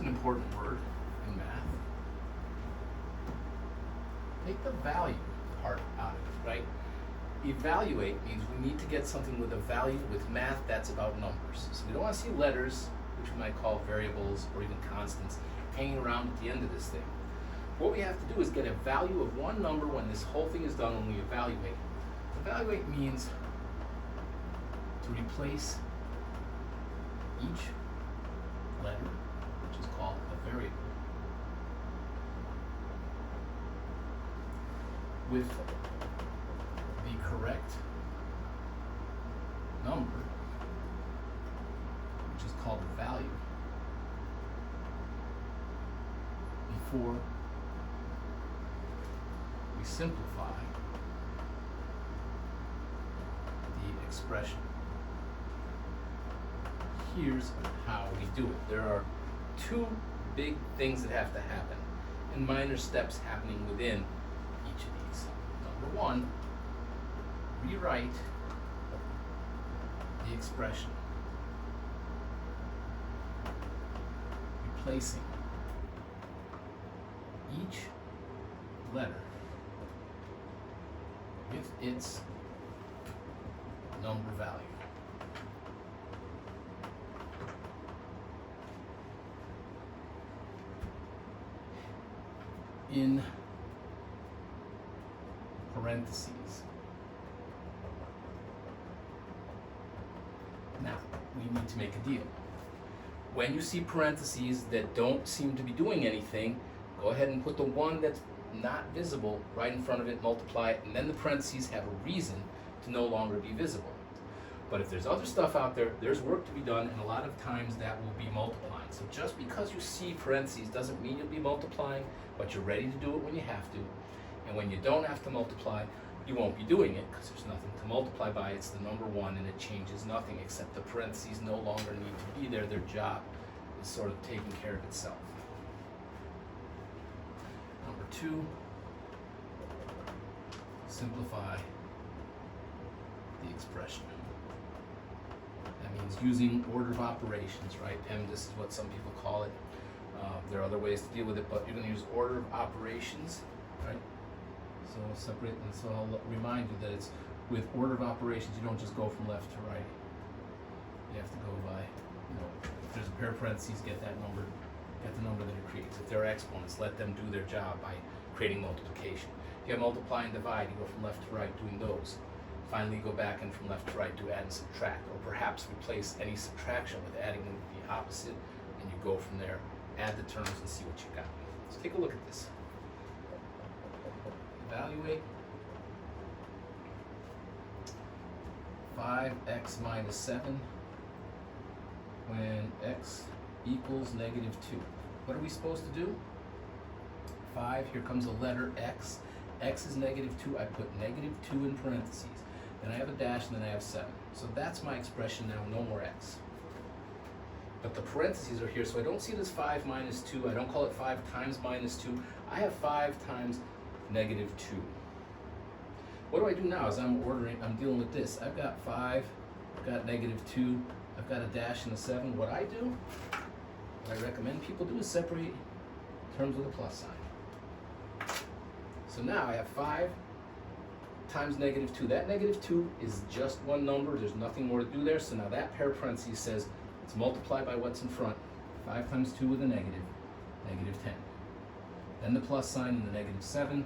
an important word in math. Take the value part out of it, right? Evaluate means we need to get something with a value. With math, that's about numbers. So we don't want to see letters, which we might call variables or even constants, hanging around at the end of this thing. What we have to do is get a value of one number when this whole thing is done when we evaluate. Evaluate means to replace each letter, which is called a variable, with the correct number, which is called a value, before we simplify the expression. Here's how we do it. There are two big things that have to happen, and minor steps happening within each of these. Number one, rewrite the expression, replacing each letter with its number value. In parentheses. Now, we need to make a deal. When you see parentheses that don't seem to be doing anything, go ahead and put the one that's not visible right in front of it, multiply it, and then the parentheses have a reason to no longer be visible. But if there's other stuff out there, there's work to be done, and a lot of times that will be multiplying. So just because you see parentheses doesn't mean you'll be multiplying, but you're ready to do it when you have to. And when you don't have to multiply, you won't be doing it because there's nothing to multiply by. It's the number one, and it changes nothing except the parentheses no longer need to be there. Their job is sort of taking care of itself. Number two, simplify the expression. That means using order of operations, right? PEMDAS is what some people call it. There are other ways to deal with it, but you're going to use order of operations, right? So separate, and so I'll remind you that it's with order of operations, you don't just go from left to right. You have to go by, if there's a pair of parentheses, get that number, get the number that it creates. If there are exponents, let them do their job by creating multiplication. If you have multiply and divide, you go from left to right doing those. Finally, go back and from left to right do add and subtract, or perhaps replace any subtraction with adding the opposite, and you go from there, add the terms and see what you got. So take a look at this. Evaluate 5x minus 7 when x equals negative 2. What are we supposed to do? 5, here comes a letter x. X is negative 2, I put negative 2 in parentheses. Then I have a dash, and then I have 7. So that's my expression now, no more x. But the parentheses are here, so I don't see it as 5 minus 2. I don't call it 5 times minus 2. I have 5 times negative 2. What do I do now as I'm dealing with this? I've got 5, I've got negative 2, I've got a dash and a 7. What I recommend people do is separate terms with a plus sign. So now I have 5 times negative 2. That negative 2 is just one number. There's nothing more to do there. So now that pair of parentheses says it's multiplied by what's in front. 5 times 2 with a negative, negative 10. Then the plus sign and the negative 7.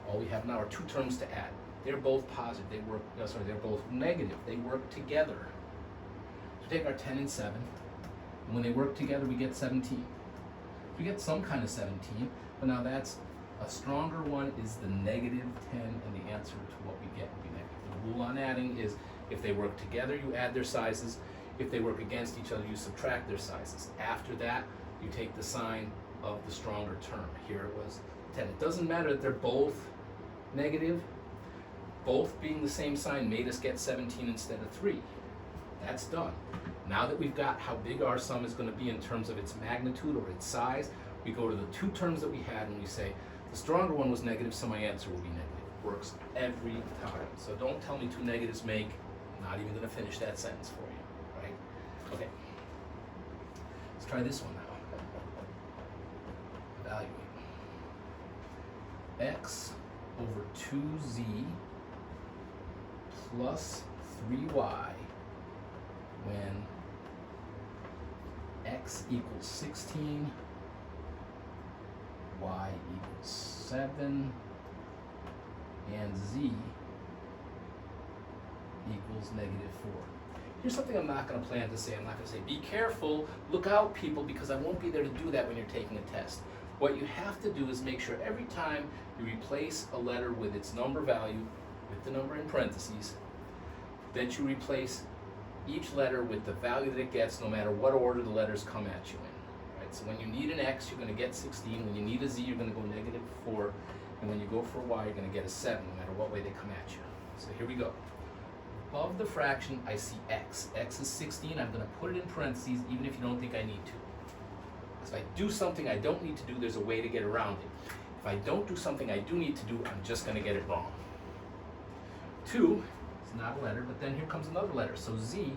All we have now are two terms to add. They're both positive. They're both negative. They work together. So take our 10 and 7. And when they work together, we get 17. We get some kind of 17, but now that's a stronger one is the negative 10, and the answer to what we get would be negative. The rule on adding is if they work together, you add their sizes. If they work against each other, you subtract their sizes. After that, you take the sign of the stronger term. Here it was 10. It doesn't matter that they're both negative. Both being the same sign made us get 17 instead of 3. That's done. Now that we've got how big our sum is going to be in terms of its magnitude or its size, we go to the two terms that we had and we say, the stronger one was negative, so my answer will be negative. Works every time. So don't tell me two negatives make, I'm not even going to finish that sentence for you, right? Okay. Let's try this one now. evaluate. X over 2z plus 3y when x equals 16, y equals 7, and z equals -4. Here's something I'm not going to plan to say. I'm not going to say, be careful, look out people, because I won't be there to do that when you're taking a test. What you have to do is make sure every time you replace a letter with its number value, with the number in parentheses, that you replace each letter with the value that it gets, no matter what order the letters come at you in. Right? So when you need an x, you're going to get 16. When you need a z, you're going to go -4. And when you go for a y, you're going to get a 7, no matter what way they come at you. So here we go. Above the fraction, I see x. X is 16. I'm going to put it in parentheses, even if you don't think I need to. If I do something I don't need to do, there's a way to get around it. If I don't do something I do need to do, I'm just going to get it wrong. 2 is not a letter, but then here comes another letter. So z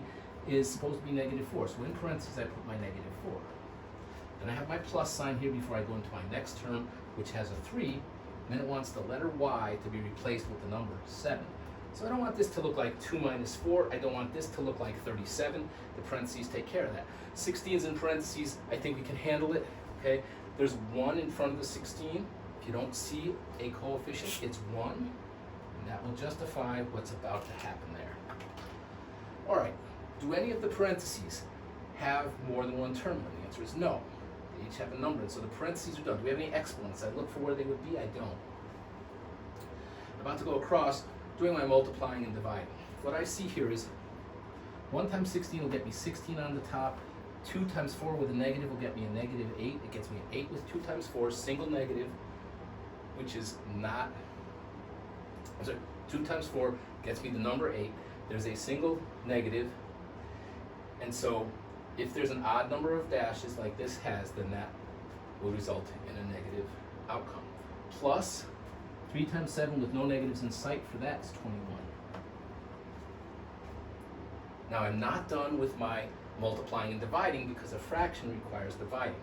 is supposed to be -4. So in parentheses, I put my -4. Then I have my plus sign here before I go into my next term, which has a 3. And then it wants the letter y to be replaced with the number 7. So I don't want this to look like 2 minus 4. I don't want this to look like 37. The parentheses take care of that. 16 is in parentheses. I think we can handle it. Okay. There's 1 in front of the 16. If you don't see a coefficient, it's 1. And that will justify what's about to happen there. All right. Do any of the parentheses have more than one term? And the answer is no. They each have a number. And so the parentheses are done. Do we have any exponents? I look for where they would be. I don't. I'm about to go across, doing my multiplying and dividing. What I see here is 1 times 16 will get me 16 on the top. 2 times 4 with a negative will get me a -8. It gets me an 8 with 2 times 4, single negative, which is not, I'm sorry, 2 times 4 gets me the number 8. There's a single negative, and so if there's an odd number of dashes like this has, then that will result in a negative outcome. Plus 3 times 7 with no negatives in sight, for that is 21. Now I'm not done with my multiplying and dividing because a fraction requires dividing.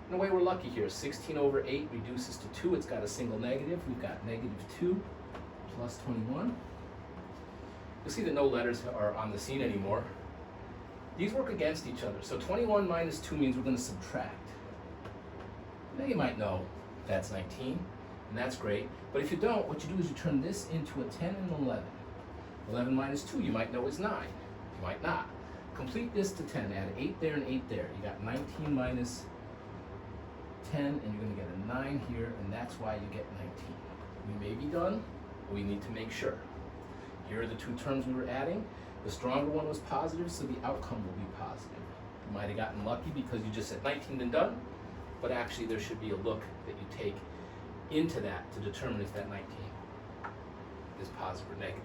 In a way, we're lucky here. 16 over 8 reduces to 2. It's got a single negative. We've got -2 plus 21. You'll see that no letters are on the scene anymore. These work against each other. So 21 minus 2 means we're going to subtract. Now you might know that's 19. And that's great. But if you don't, what you do is you turn this into a 10 and an 11. 11 minus 2, you might know is 9. You might not. Complete this to 10. Add 8 there and 8 there. You got 19 minus 10, and you're going to get a 9 here, and that's why you get 19. We may be done, but we need to make sure. Here are the two terms we were adding. The stronger one was positive, so the outcome will be positive. You might have gotten lucky because you just said 19 and done, but actually there should be a look that you take into that to determine if that 19 is positive or negative.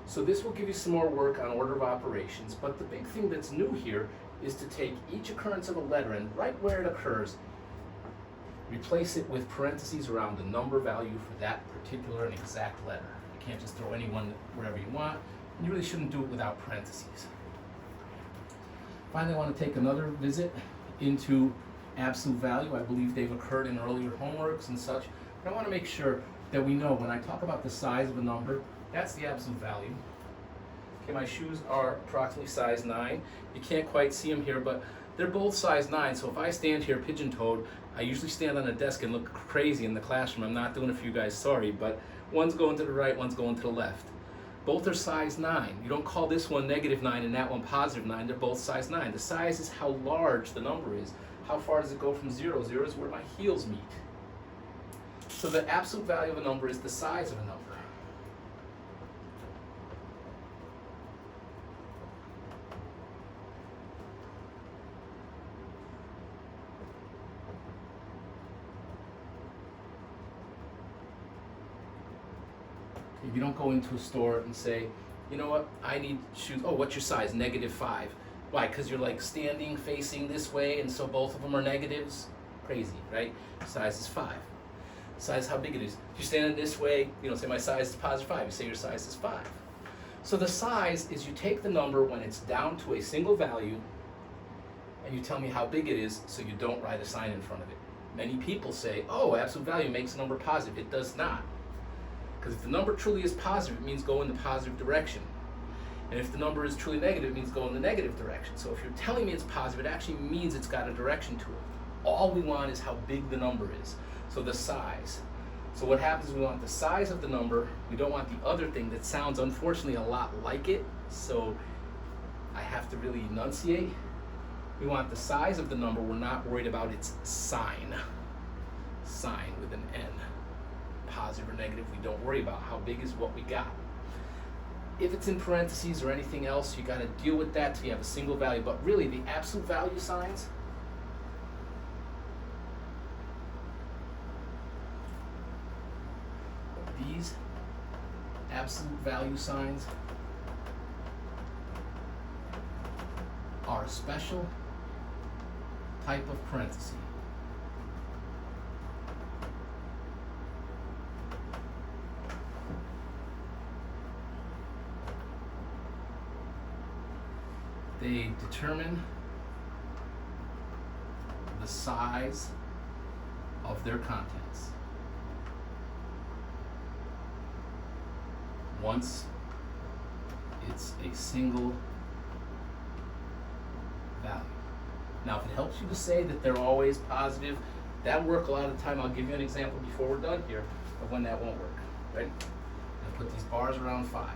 So this will give you some more work on order of operations, but the big thing that's new here is to take each occurrence of a letter and right where it occurs, replace it with parentheses around the number value for that particular and exact letter. You can't just throw any one wherever you want, and you really shouldn't do it without parentheses. Finally, I want to take another visit into absolute value. I believe they've occurred in earlier homeworks and such, but I want to make sure that we know when I talk about the size of a number, that's the absolute value. Okay, my shoes are approximately size 9. You can't quite see them here, but they're both size 9, so if I stand here pigeon-toed, I usually stand on a desk and look crazy in the classroom. I'm not doing it for you guys, sorry, but one's going to the right, one's going to the left. Both are size 9. You don't call this one -9 and that one +9. They're both size 9. The size is how large the number is. How far does it go from 0? 0 is where my heels meet. So the absolute value of a number is the size of a number. If you don't go into a store and say, you know what, I need shoes. Oh, what's your size? -5. Why? Because you're like standing facing this way, and so both of them are negatives? Crazy, right? Size is 5. Size, how big it is. If you're standing this way, you don't say my size is +5. You say your size is 5. So the size is you take the number when it's down to a single value, and you tell me how big it is, so you don't write a sign in front of it. Many people say, oh, absolute value makes a number positive. It does not. Because if the number truly is positive, it means go in the positive direction. And if the number is truly negative, it means go in the negative direction. So if you're telling me it's positive, it actually means it's got a direction to it. All we want is how big the number is. So the size. So what happens is we want the size of the number. We don't want the other thing that sounds, unfortunately, a lot like it. So I have to really enunciate. We want the size of the number. We're not worried about its sign. Sign with an N. Positive or negative, we don't worry about. How big is what we got? If it's in parentheses or anything else, you got to deal with that till you have a single value. But really, the absolute value signs, these absolute value signs are a special type of parenthesis. They determine the size of their contents. Once it's a single value. Now, if it helps you to say that they're always positive, that'll work a lot of the time. I'll give you an example before we're done here of when that won't work. Ready? I'll put these bars around 5.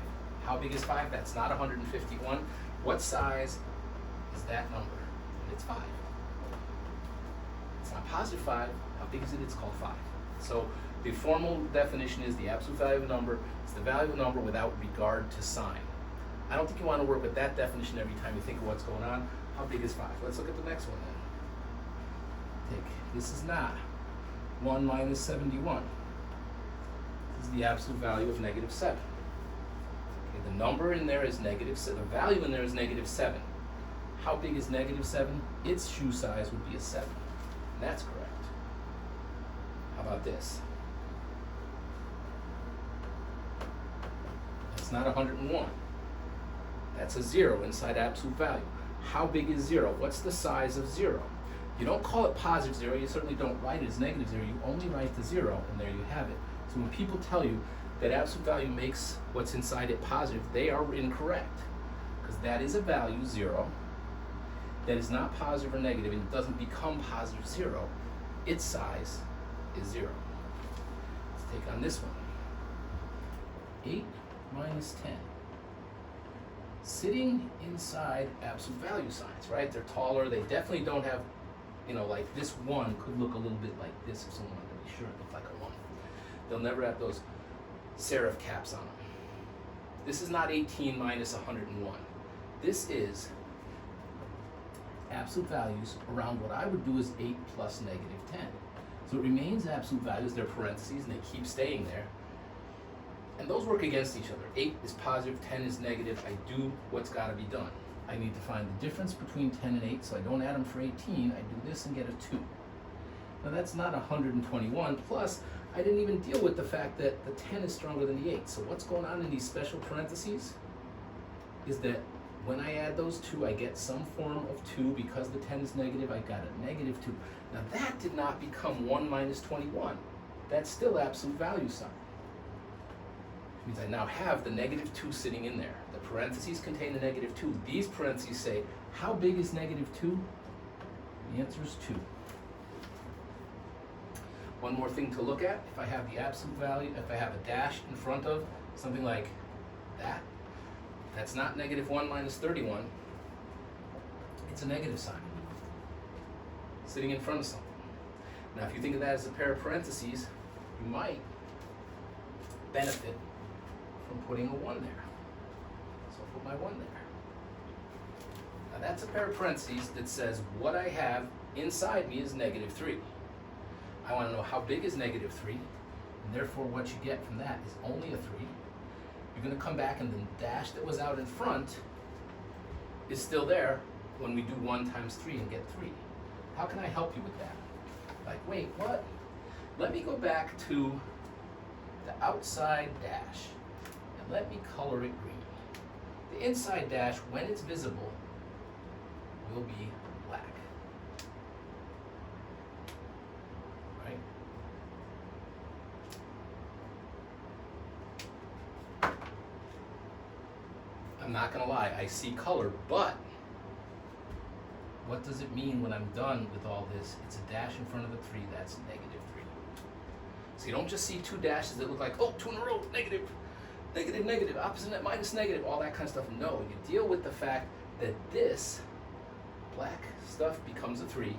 How big is 5? That's not 151. What size is that number? And it's 5. It's not positive 5. How big is it? It's called 5. So the formal definition is the absolute value of a number. It's the value of a number without regard to sign. I don't think you want to work with that definition every time you think of what's going on. How big is 5? Let's look at the next one then. This is not 1 minus 71. This is the absolute value of negative 7. Okay, the number in there is negative 7. The value in there is negative 7. How big is negative 7? Its shoe size would be a 7. And that's correct. How about this? That's not 101. That's a 0 inside absolute value. How big is 0? What's the size of 0? You don't call it positive 0. You certainly don't write it as negative 0. You only write the 0, and there you have it. So when people tell you that absolute value makes what's inside it positive, they are incorrect. Because that is a value, 0, that is not positive or negative, and it doesn't become positive 0. Its size is 0. Let's take on this one. 8 minus 10. Sitting inside absolute value signs, right? They're taller. They definitely don't have, like this 1 could look a little bit like this if someone wanted to be sure it looked like a 1. They'll never have those serif caps on them. This is not 18 minus 101. This is absolute values around what I would do is 8 plus negative 10. So it remains absolute values. They're parentheses, and they keep staying there. And those work against each other. 8 is positive, 10 is negative. I do what's got to be done. I need to find the difference between 10 and 8, so I don't add them for 18. I do this and get a 2. Now that's not 121, plus I didn't even deal with the fact that the 10 is stronger than the 8. So what's going on in these special parentheses is that when I add those two, I get some form of 2. Because the 10 is negative, I got a negative 2. Now that did not become 1 minus 21. That's still absolute value sign. Means I now have the negative 2 sitting in there. The parentheses contain the negative 2. These parentheses say, how big is negative 2? The answer is 2. One more thing to look at, if I have the absolute value, if I have a dash in front of something like that, that's not negative 1 minus 31. It's a negative sign sitting in front of something. Now, if you think of that as a pair of parentheses, you might benefit from putting a 1 there. So I'll put my 1 there. Now that's a pair of parentheses that says what I have inside me is negative 3. I want to know how big is negative 3, and therefore what you get from that is only a 3. You're going to come back and the dash that was out in front is still there when we do 1 times 3 and get 3. How can I help you with that? Like, wait, what? Let me go back to the outside dash. Let me color it green. The inside dash, when it's visible, will be black. I'm not gonna lie, I see color, but what does it mean when I'm done with all this? It's a dash in front of the 3, that's negative 3. So you don't just see 2 dashes that look like, oh, 2 in a row, negative, negative, negative, opposite net, minus negative, all that kind of stuff. No, you deal with the fact that this black stuff becomes a 3,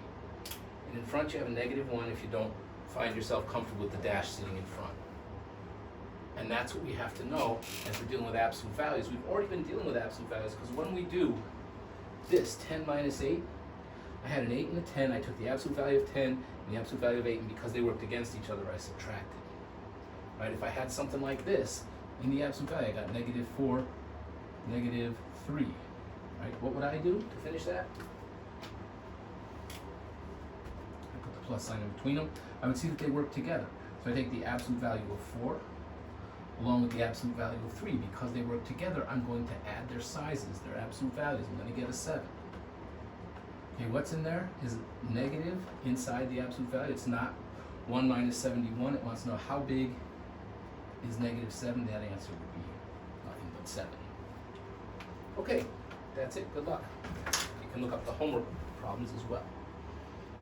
and in front you have a negative 1 if you don't find yourself comfortable with the dash sitting in front. And that's what we have to know as we're dealing with absolute values. We've already been dealing with absolute values because when we do this 10 minus 8, I had an 8 and a 10, I took the absolute value of 10 and the absolute value of 8, and because they worked against each other, I subtracted. Right? If I had something like this, in the absolute value, I got negative 4, negative 3. Right? What would I do to finish that? I put the plus sign in between them. I would see that they work together. So I take the absolute value of 4 along with the absolute value of 3. Because they work together, I'm going to add their sizes, their absolute values. I'm going to get a 7. Okay, what's in there is negative inside the absolute value. It's not 1 minus 71. It wants to know how big is negative 7. That answer would be nothing but 7. Okay, that's it. Good luck. You can look up the homework problems as well.